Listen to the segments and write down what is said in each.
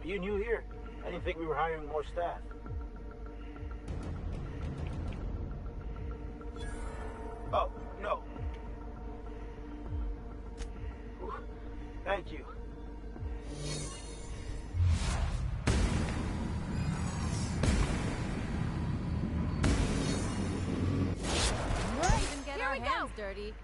Are you new here? I didn't think we were hiring more staff. Oh, no. Whew. Thank you. Here we go. Dirty.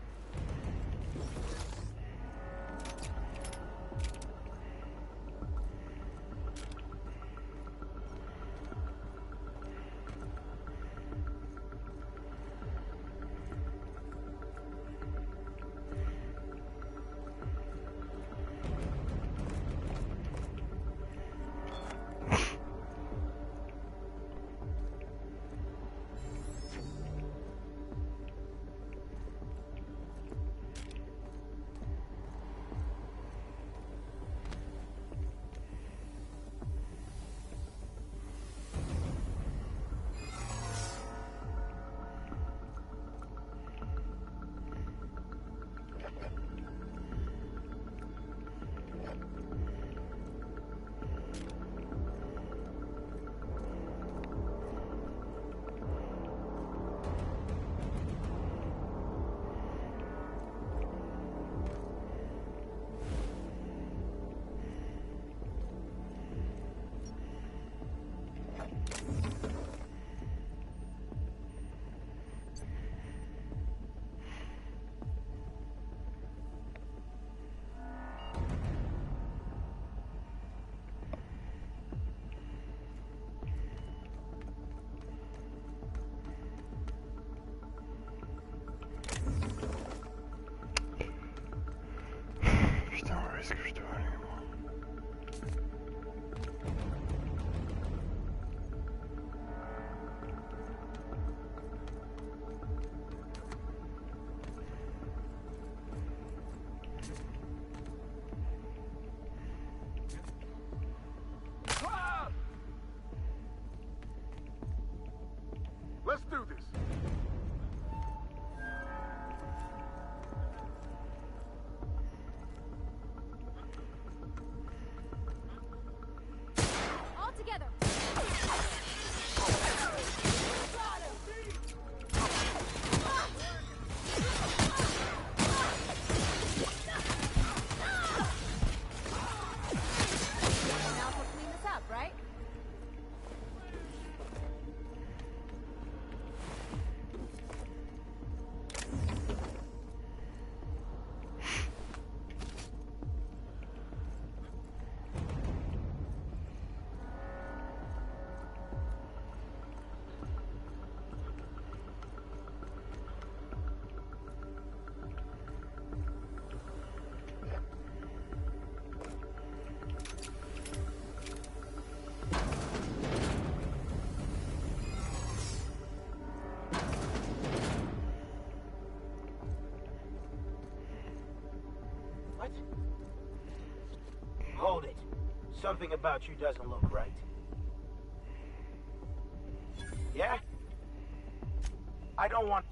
Qu'est-ce que je dois aller, moi? Let's do this. Together. Now we'll clean this up, right? What? Hold it. Something about you doesn't look right. Yeah? I don't want...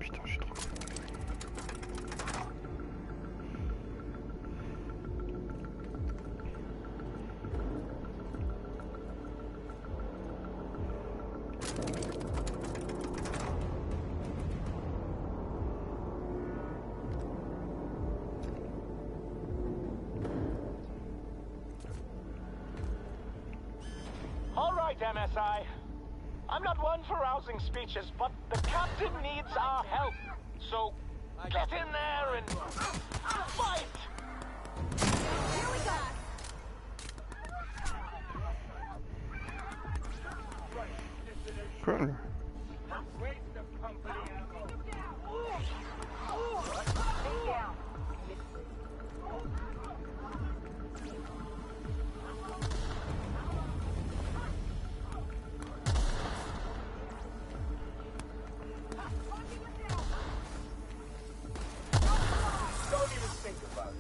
Putain, je suis trop con. All right, MSI. I'm not one for rousing speeches, but the captain needs our help. So, get in there and fight! Here we go. Cool. Don't even think about it.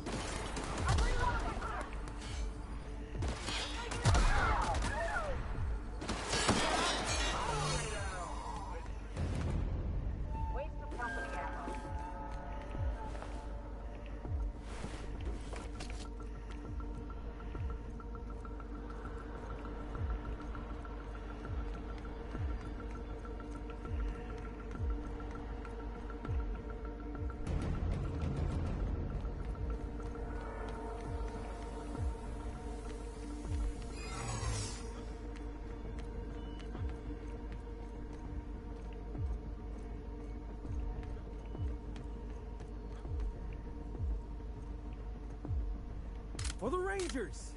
For the Rangers!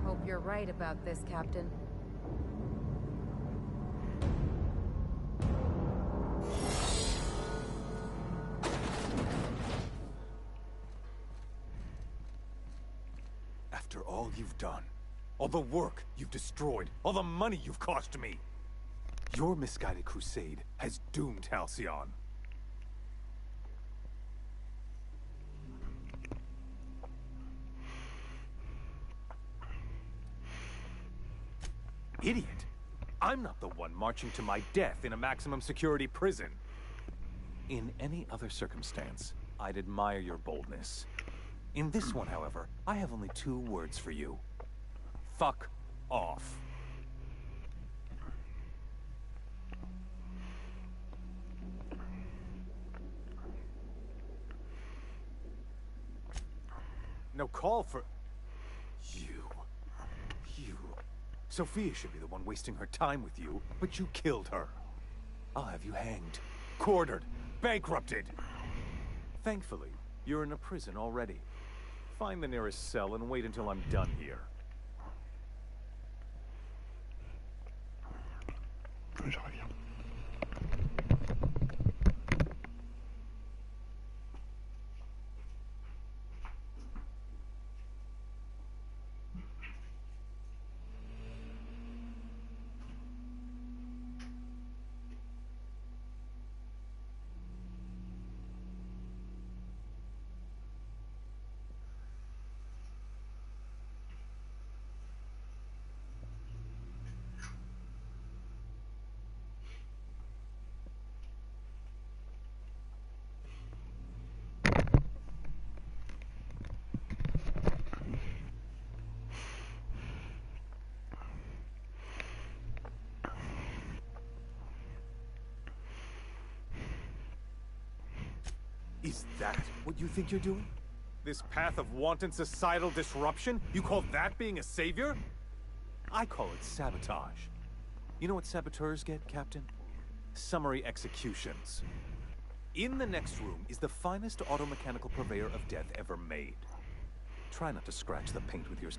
Hope you're right about this, Captain. After all you've done, all the work you've destroyed, all the money you've cost me, your misguided crusade has doomed Halcyon. Idiot! I'm not the one marching to my death in a maximum security prison. In any other circumstance, I'd admire your boldness. In this one, however, I have only 2 words for you. Fuck off. No call for... You. Sophia should be the one wasting her time with you, but you killed her. I'll have you hanged, quartered, bankrupted. Thankfully, you're in a prison already. Find the nearest cell and wait until I'm done here. Je reviens. Is that what you think you're doing? This path of wanton societal disruption? You call that being a savior? I call it sabotage. You know what saboteurs get, Captain? Summary executions. In the next room is the finest automechanical purveyor of death ever made. Try not to scratch the paint with your...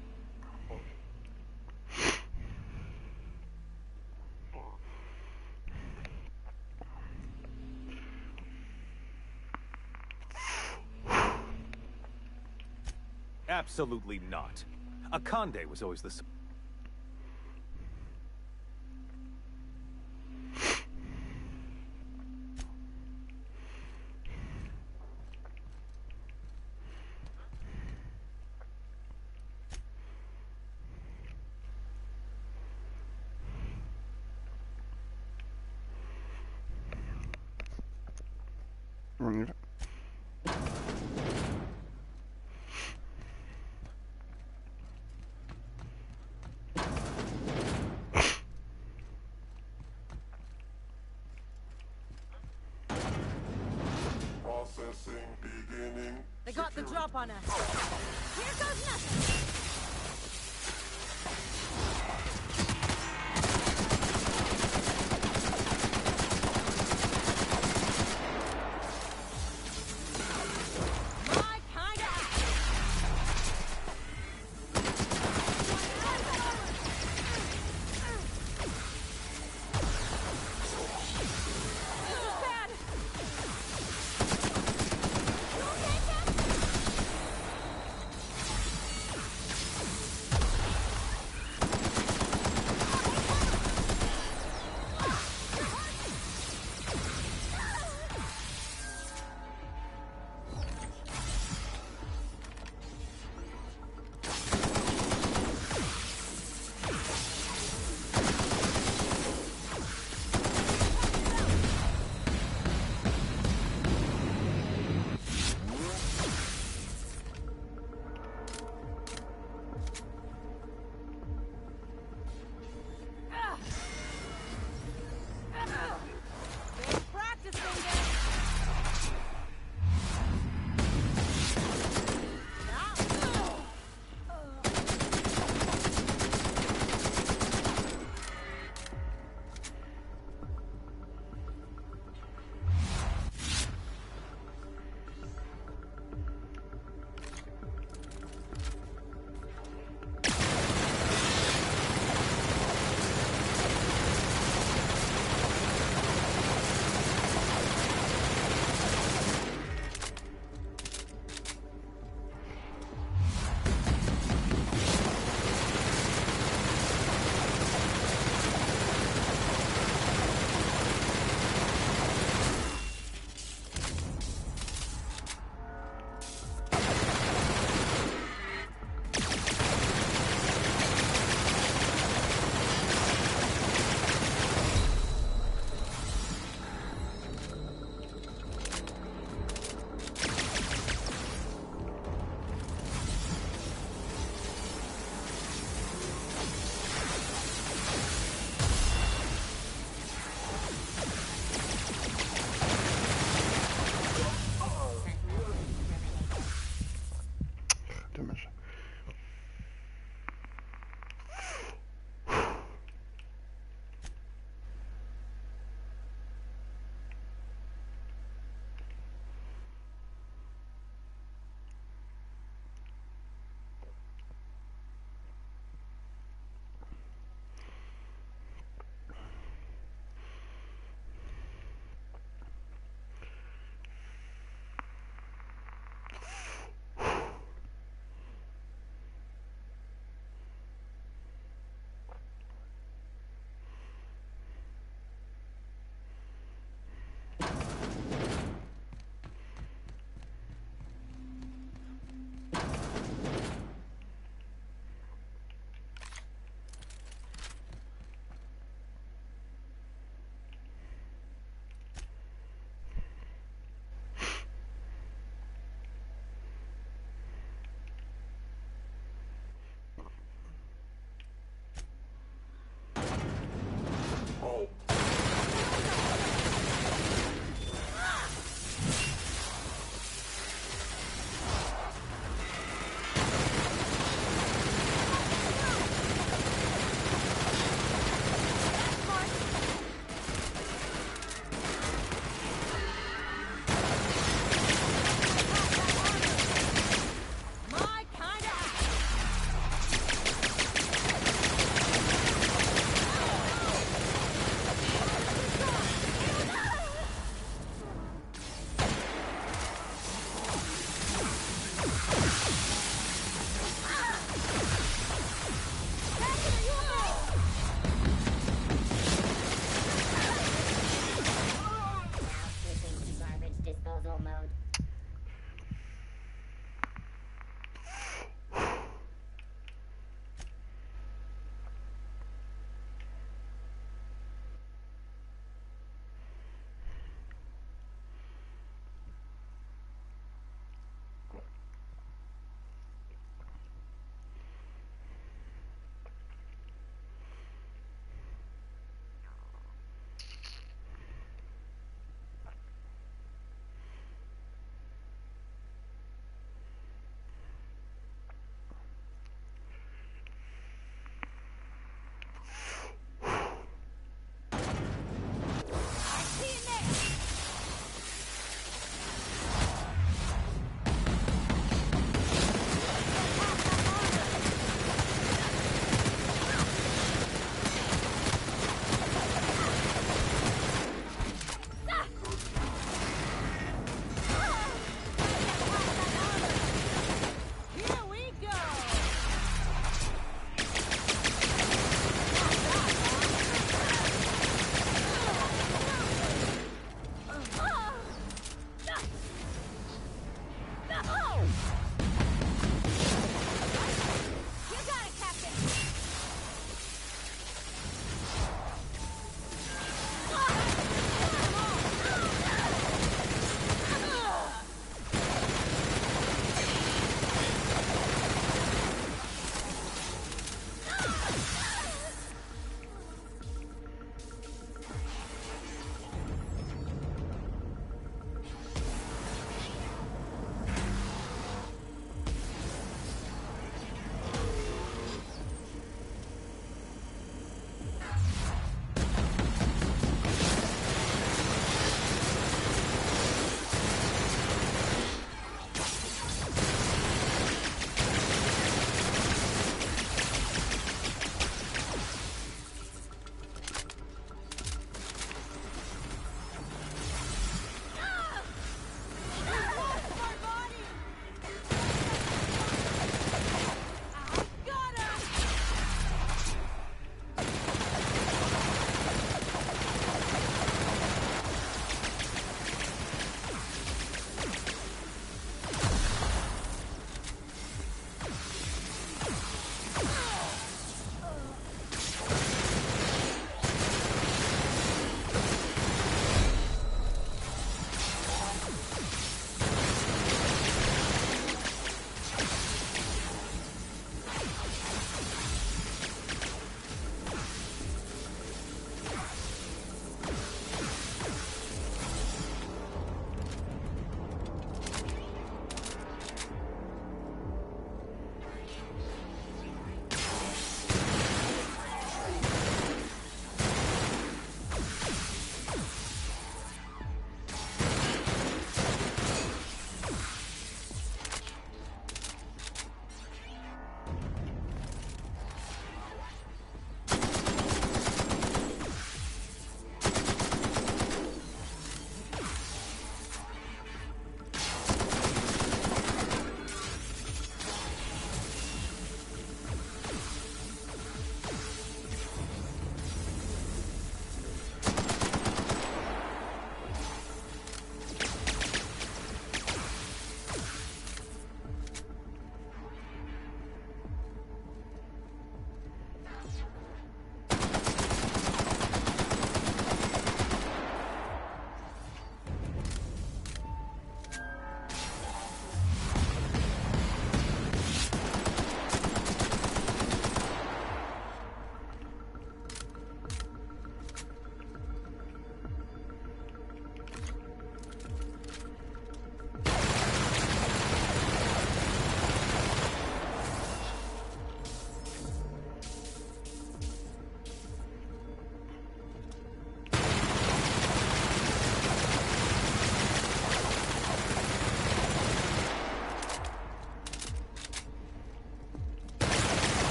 Absolutely not. Akande was always the... On y va. Processing beginning. They got the drop on us. Here goes nothing. My kind of bad.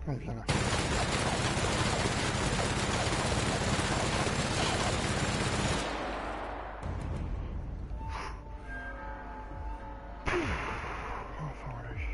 Ouais, viens là. Enfin, on l'a eu.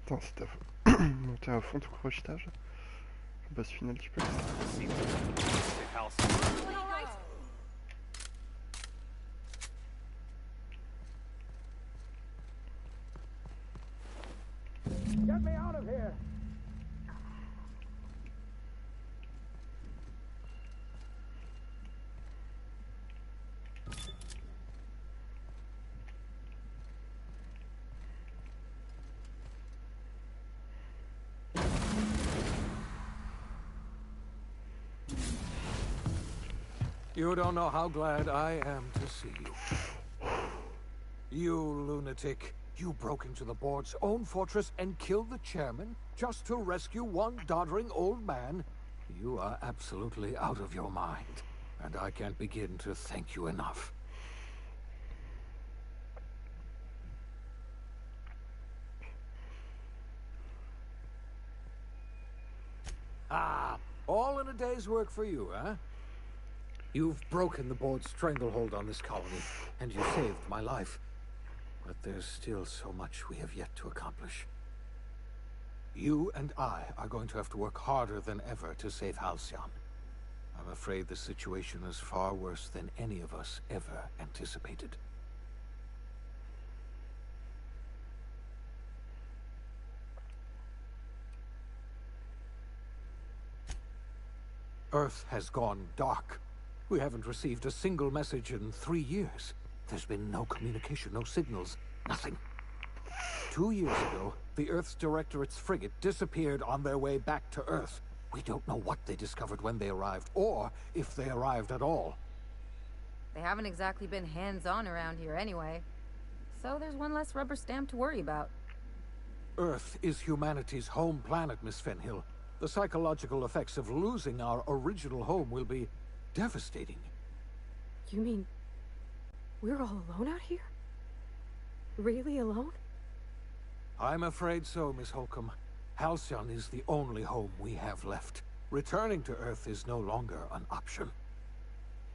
Attends, si t'as monté à fond tout crochetage, le boss final, tu peux le Get me out of here! You don't know how glad I am to see you. You lunatic. You broke into the board's own fortress and killed the chairman just to rescue one doddering old man? You are absolutely out of your mind, and I can't begin to thank you enough. Ah, all in a day's work for you, huh? You've broken the board's stranglehold on this colony, and you saved my life. But there's still so much we have yet to accomplish. You and I are going to have to work harder than ever to save Halcyon. I'm afraid the situation is far worse than any of us ever anticipated. Earth has gone dark. We haven't received a single message in 3 years. There's been no communication, no signals, nothing. 2 years ago, the Earth's Directorate's frigate disappeared on their way back to Earth. We don't know what they discovered when they arrived, or if they arrived at all. They haven't exactly been hands-on around here anyway. So there's one less rubber stamp to worry about. Earth is humanity's home planet, Miss Fenhill. The psychological effects of losing our original home will be devastating. You mean we're all alone out here? Really alone? I'm afraid so, Miss Holcomb. Halcyon is the only home we have left. Returning to Earth is no longer an option.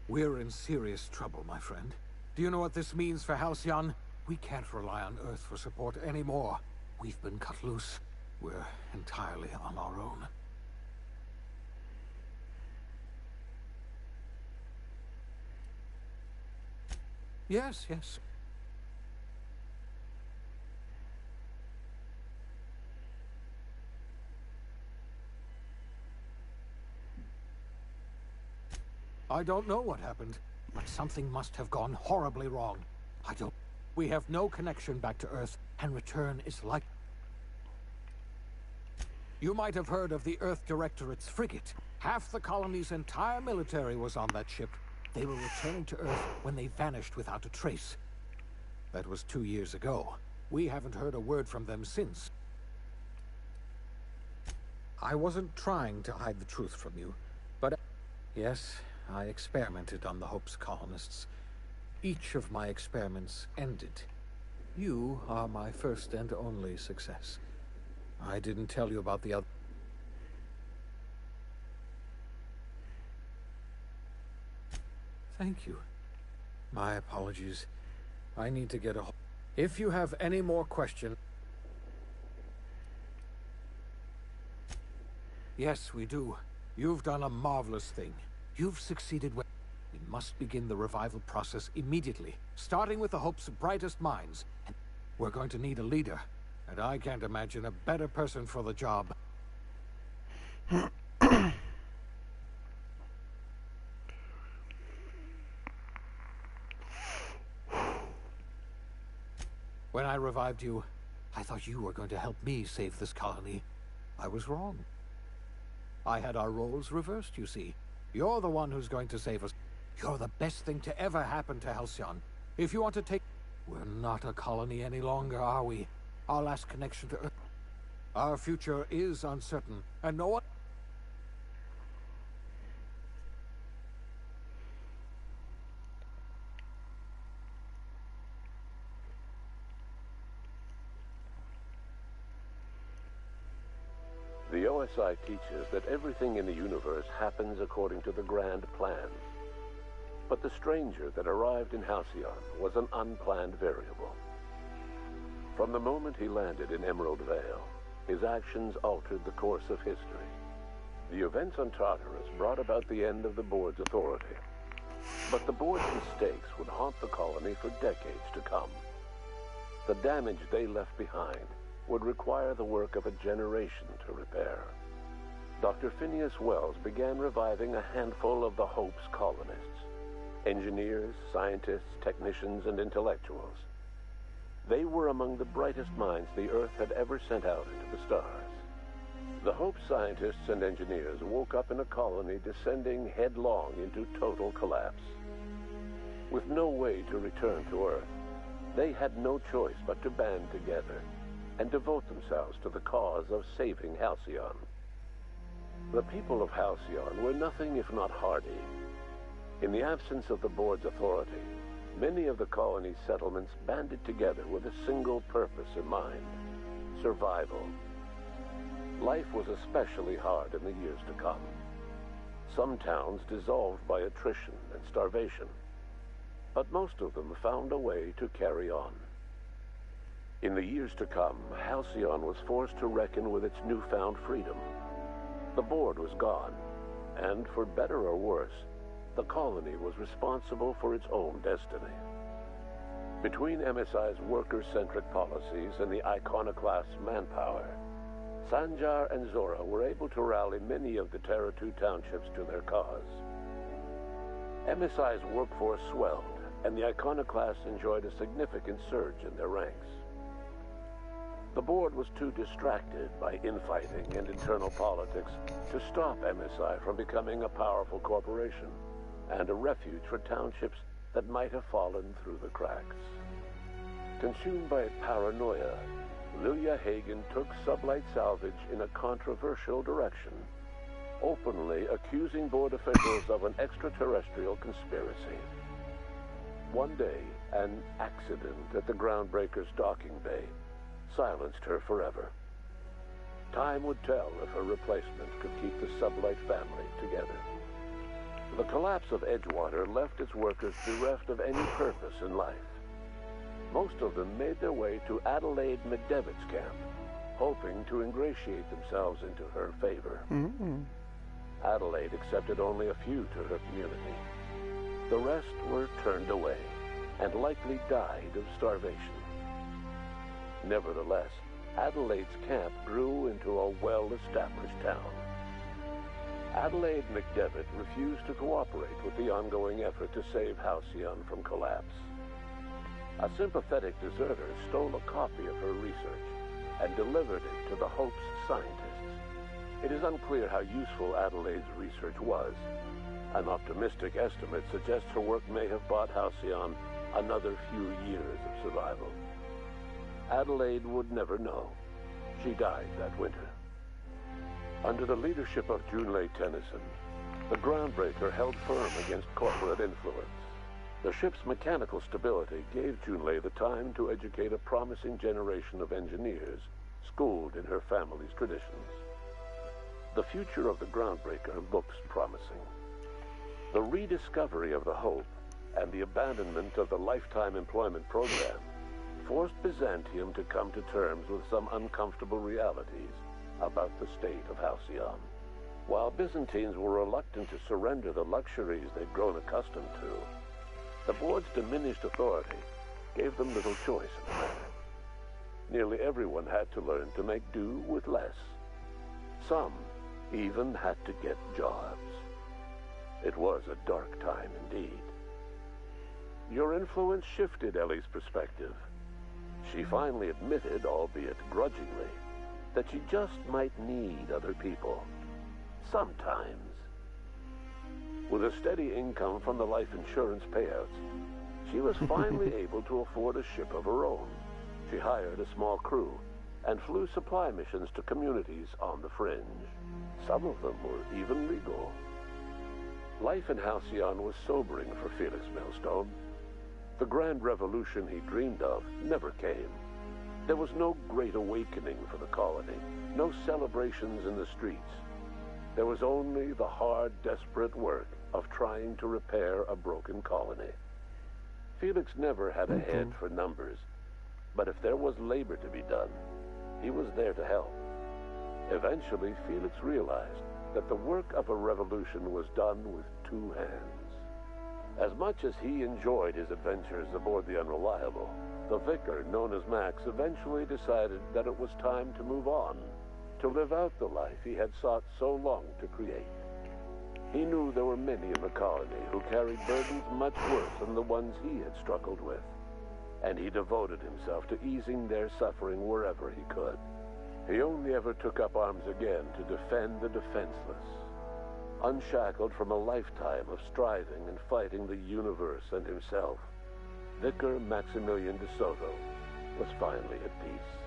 We're in serious trouble, my friend. Do you know what this means for Halcyon? We can't rely on Earth for support anymore. We've been cut loose. We're entirely on our own. Yes, yes. I don't know what happened, but something must have gone horribly wrong. We have no connection back to Earth, and return is like... You might have heard of the Earth Directorate's frigate. Half the colony's entire military was on that ship. They were returning to Earth when they vanished without a trace. That was 2 years ago. We haven't heard a word from them since. I wasn't trying to hide the truth from you, but yes, I experimented on the Hope's colonists. Each of my experiments ended. You are my first and only success. I didn't tell you about the other. Thank you. My apologies. I need to get a... If you have any more questions... Yes, we do. You've done a marvelous thing. You've succeeded well. We must begin the revival process immediately, starting with the Hope's brightest minds. We're going to need a leader, and I can't imagine a better person for the job. When I revived you, I thought you were going to help me save this colony. I was wrong. I had our roles reversed, you see. You're the one who's going to save us. You're the best thing to ever happen to Halcyon. If you want to take... We're not a colony any longer, are we? Our last connection to Earth. Our future is uncertain, and no one... The OSI teaches that everything in the universe happens according to the grand plan. But the stranger that arrived in Halcyon was an unplanned variable. From the moment he landed in Emerald Vale, his actions altered the course of history. The events on Tartarus brought about the end of the board's authority. But the board's mistakes would haunt the colony for decades to come. The damage they left behind would require the work of a generation to repair. Dr. Phineas Wells began reviving a handful of the Hope's colonists. Engineers, scientists, technicians, and intellectuals. They were among the brightest minds the Earth had ever sent out into the stars. The Hope scientists and engineers woke up in a colony descending headlong into total collapse. With no way to return to Earth, they had no choice but to band together and devote themselves to the cause of saving Halcyon. The people of Halcyon were nothing if not hardy. In the absence of the board's authority, many of the colony's settlements banded together with a single purpose in mind: survival. Life was especially hard in the years to come. Some towns dissolved by attrition and starvation, but most of them found a way to carry on. In the years to come, Halcyon was forced to reckon with its newfound freedom. The board was gone, and for better or worse, the colony was responsible for its own destiny. Between MSI's worker-centric policies and the iconoclast's manpower, Sanjar and Zora were able to rally many of the Terra 2 townships to their cause. MSI's workforce swelled, and the iconoclasts enjoyed a significant surge in their ranks. The board was too distracted by infighting and internal politics to stop MSI from becoming a powerful corporation and a refuge for townships that might have fallen through the cracks. Consumed by paranoia, Lilia Hagen took Sublight Salvage in a controversial direction, openly accusing board officials of an extraterrestrial conspiracy. One day, an accident at the Groundbreaker's docking bay silenced her forever. Time would tell if her replacement could keep the Sublight family together. The collapse of Edgewater left its workers bereft of any purpose in life. Most of them made their way to Adelaide McDevitt's camp, hoping to ingratiate themselves into her favor. Adelaide accepted only a few to her community. The rest were turned away and likely died of starvation. Nevertheless, Adelaide's camp grew into a well-established town. Adelaide McDevitt refused to cooperate with the ongoing effort to save Halcyon from collapse. A sympathetic deserter stole a copy of her research and delivered it to the Hope's scientists. It is unclear how useful Adelaide's research was. An optimistic estimate suggests her work may have bought Halcyon another few years of survival. Adelaide would never know. She died that winter. Under the leadership of Junlei Tennyson, the groundbreaker held firm against corporate influence. The ship's mechanical stability gave Junlei the time to educate a promising generation of engineers, schooled in her family's traditions. The future of the groundbreaker looks promising. The rediscovery of the Hope and the abandonment of the lifetime employment program forced Byzantium to come to terms with some uncomfortable realities about the state of Halcyon. While Byzantines were reluctant to surrender the luxuries they'd grown accustomed to, the board's diminished authority gave them little choice in the matter. Nearly everyone had to learn to make do with less. Some even had to get jobs. It was a dark time indeed. Your influence shifted Ellie's perspective. She finally admitted, albeit grudgingly, that she just might need other people. Sometimes. With a steady income from the life insurance payouts, she was finally able to afford a ship of her own. She hired a small crew and flew supply missions to communities on the fringe. Some of them were even legal. Life in Halcyon was sobering for Felix Millstone. The grand revolution he dreamed of never came. There was no great awakening for the colony, no celebrations in the streets. There was only the hard, desperate work of trying to repair a broken colony. Felix never had a head for numbers, but if there was labor to be done, he was there to help. Eventually, Felix realized that the work of a revolution was done with two hands. As much as he enjoyed his adventures aboard the Unreliable, the vicar, known as Max, eventually decided that it was time to move on, to live out the life he had sought so long to create. He knew there were many in the colony who carried burdens much worse than the ones he had struggled with, and he devoted himself to easing their suffering wherever he could. He only ever took up arms again to defend the defenseless. Unshackled from a lifetime of striving and fighting the universe and himself, Vicar Maximilian de Soto was finally at peace.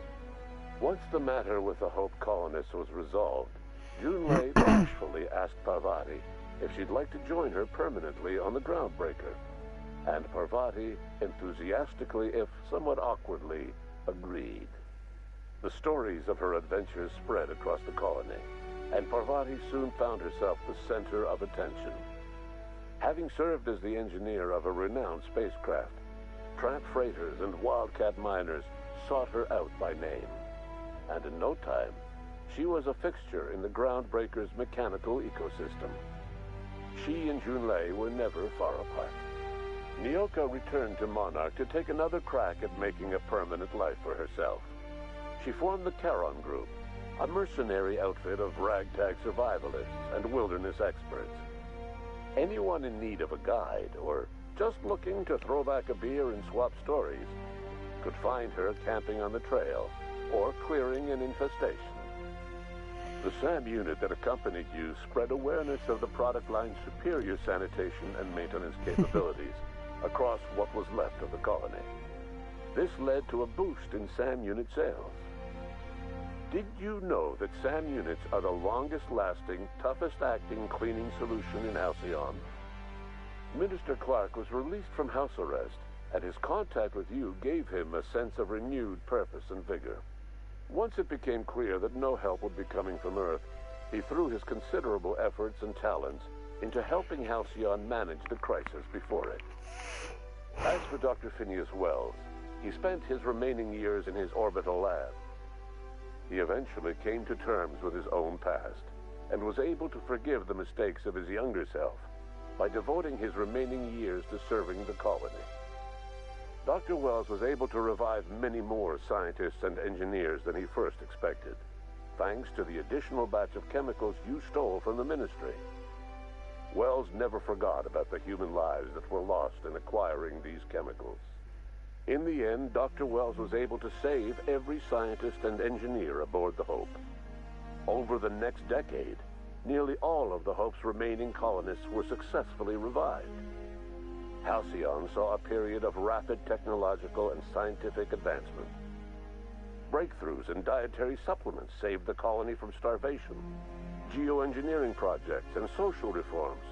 Once the matter with the Hope colonists was resolved, Junlei bashfully asked Parvati if she'd like to join her permanently on the Groundbreaker, and Parvati enthusiastically, if somewhat awkwardly, agreed. The stories of her adventures spread across the colony, and Parvati soon found herself the center of attention. Having served as the engineer of a renowned spacecraft, tramp freighters and wildcat miners sought her out by name. And in no time, she was a fixture in the Groundbreaker's mechanical ecosystem. She and Junlei were never far apart. Nyoka returned to Monarch to take another crack at making a permanent life for herself. She formed the Charon Group, a mercenary outfit of ragtag survivalists and wilderness experts. Anyone in need of a guide, or just looking to throw back a beer and swap stories, could find her camping on the trail or clearing an infestation. The SAM unit that accompanied you spread awareness of the product line's superior sanitation and maintenance capabilities across what was left of the colony. This led to a boost in SAM unit sales. Did you know that SAM units are the longest-lasting, toughest-acting cleaning solution in Halcyon? Minister Clark was released from house arrest, and his contact with you gave him a sense of renewed purpose and vigor. Once it became clear that no help would be coming from Earth, he threw his considerable efforts and talents into helping Halcyon manage the crisis before it. As for Dr. Phineas Wells, he spent his remaining years in his orbital lab. He eventually came to terms with his own past and was able to forgive the mistakes of his younger self by devoting his remaining years to serving the colony. Dr. Wells was able to revive many more scientists and engineers than he first expected, thanks to the additional batch of chemicals you stole from the Ministry. Wells never forgot about the human lives that were lost in acquiring these chemicals. In the end, Dr. Wells was able to save every scientist and engineer aboard the Hope. Over the next decade, nearly all of the Hope's remaining colonists were successfully revived. Halcyon saw a period of rapid technological and scientific advancement. Breakthroughs in dietary supplements saved the colony from starvation. Geoengineering projects and social reforms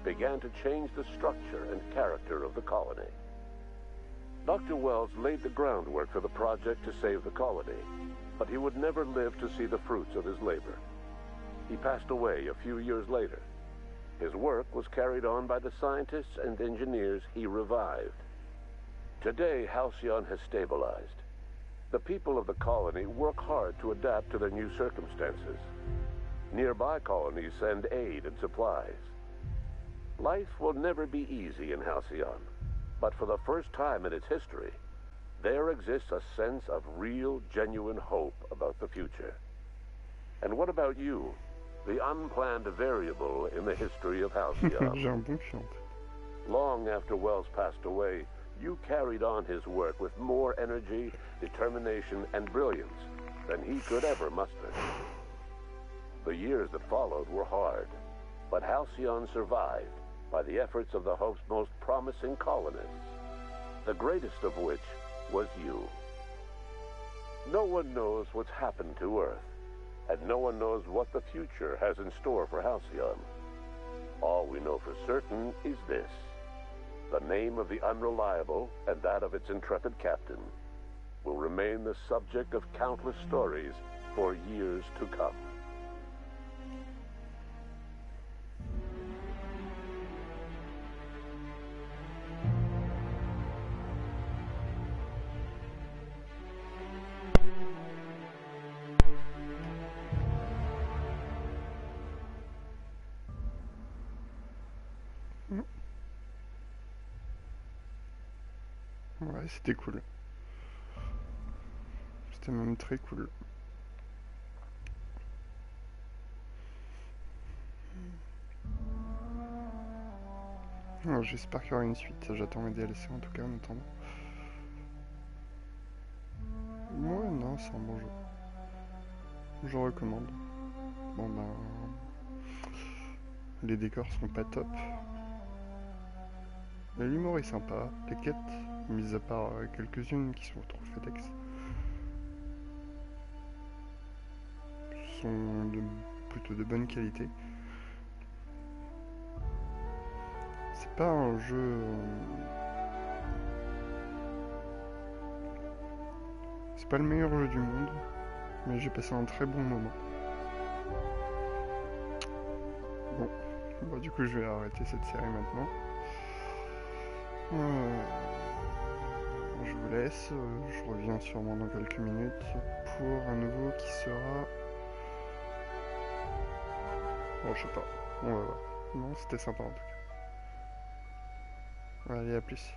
began to change the structure and character of the colony. Dr. Wells laid the groundwork for the project to save the colony, but he would never live to see the fruits of his labor. He passed away a few years later. His work was carried on by the scientists and engineers he revived. Today, Halcyon has stabilized. The people of the colony work hard to adapt to their new circumstances. Nearby colonies send aid and supplies. Life will never be easy in Halcyon, but for the first time in its history, there exists a sense of real, genuine hope about the future. And what about you, the unplanned variable in the history of Halcyon? J'ai un bon cul, en fait. Long after Wells passed away, you carried on his work with more energy, determination, and brilliance than he could ever muster. The years that followed were hard, but Halcyon survived by the efforts of the Hope's most promising colonists, the greatest of which was you. No one knows what's happened to Earth, and no one knows what the future has in store for Halcyon. All we know for certain is this: the name of the Unreliable and that of its intrepid captain will remain the subject of countless stories for years to come. Ouais, c'était cool. C'était même très cool. J'espère qu'il y aura une suite. J'attends les DLC en tout cas en attendant. Ouais, non, c'est un bon jeu. Je recommande. Bon ben... les décors sont pas top. Mais l'humour est sympa. Les quêtes, mis à part quelques-unes qui sont trop FedEx, sont plutôt de bonne qualité. C'est pas un jeu... c'est pas le meilleur jeu du monde, mais j'ai passé un très bon moment. Bon, bah, du coup je vais arrêter cette série maintenant. Je vous laisse, je reviens sûrement dans quelques minutes pour un nouveau qui sera... bon, je sais pas, on va voir. Non, c'était sympa en tout cas. Allez, à plus.